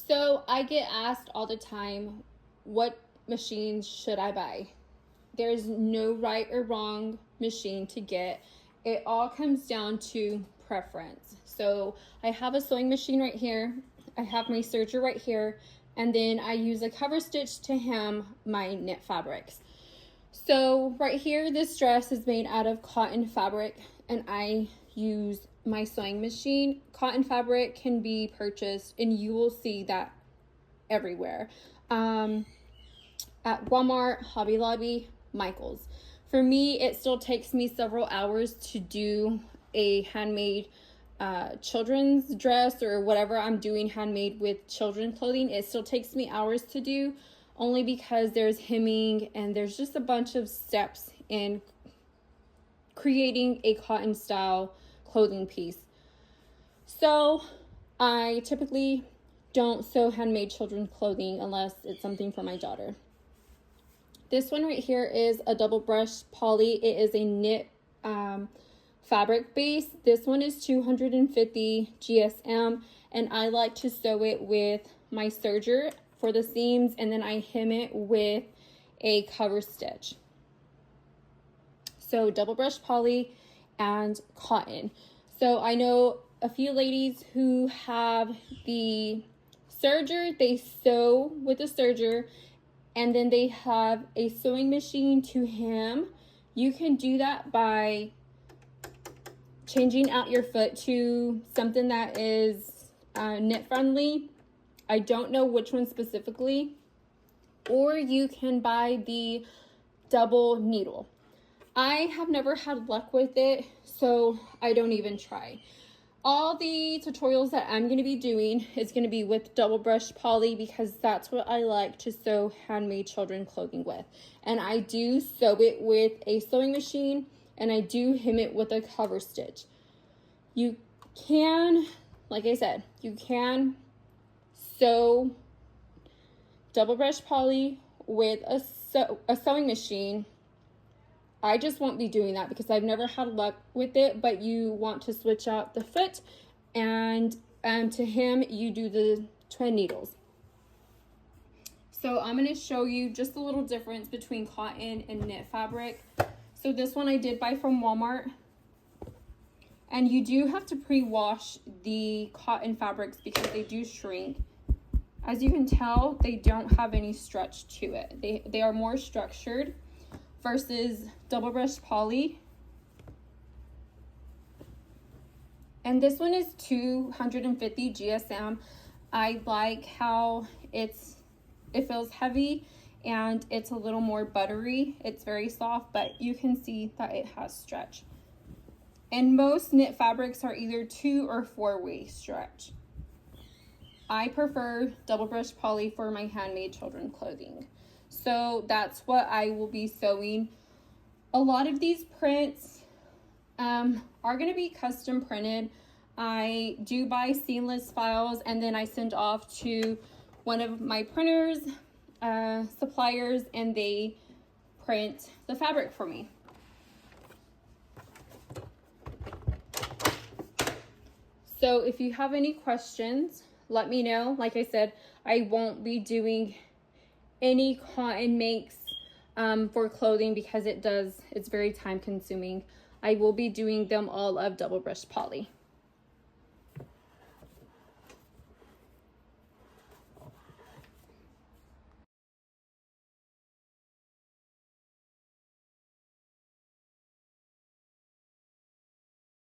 So I get asked all the time, what machines should I buy? There's no right or wrong machine to get. It all comes down to preference. So I have a sewing machine right here. I have my serger right here. And then I use a cover stitch to hem my knit fabrics. So right here, this dress is made out of cotton fabric, and I use my sewing machine. Cotton fabric can be purchased, and you will see that everywhere. At Walmart, Hobby Lobby, Michaels. For me, it still takes me several hours to do a handmade children's dress or whatever I'm doing handmade with children's clothing. It still takes me hours to do, only because there's hemming and there's just a bunch of steps in creating a cotton style clothing piece. So I typically don't sew handmade children's clothing unless it's something for my daughter. This one right here is a double brush poly. It is a knit fabric base. This one is 250 GSM, and I like to sew it with my serger for the seams, and then I hem it with a cover stitch. So double brush poly and cotton. So I know a few ladies who have the serger, they sew with the serger, and then they have a sewing machine to hem. You can do that by changing out your foot to something that is knit friendly. I don't know which one specifically. Or you can buy the double needle. I have never had luck with it, so I don't even try. All the tutorials that I'm going to be doing is going to be with double brush poly, because that's what I like to sew handmade children clothing with. And I do sew it with a sewing machine, and I do hem it with a cover stitch. You can, like I said, you can sew double brush poly with a sewing machine. I just won't be doing that because I've never had luck with it, but you want to switch out the foot, and to hem you do the twin needles. So I'm going to show you just a little difference between cotton and knit fabric. So this one I did buy from Walmart, and you do have to pre-wash the cotton fabrics because they do shrink. As you can tell, they don't have any stretch to it. They are more structured versus double brush poly. And this one is 250 GSM. I like how it feels heavy and it's a little more buttery. It's very soft, but you can see that it has stretch. And most knit fabrics are either 2 or 4-way stretch. I prefer double brush poly for my handmade children clothing. So that's what I will be sewing. A lot of these prints are going to be custom printed. I do buy seamless files, and then I send off to one of my printers, suppliers, and they print the fabric for me. So if you have any questions, let me know. Like I said, I won't be doing any cotton makes for clothing because it's very time consuming. I will be doing them all of double brush poly.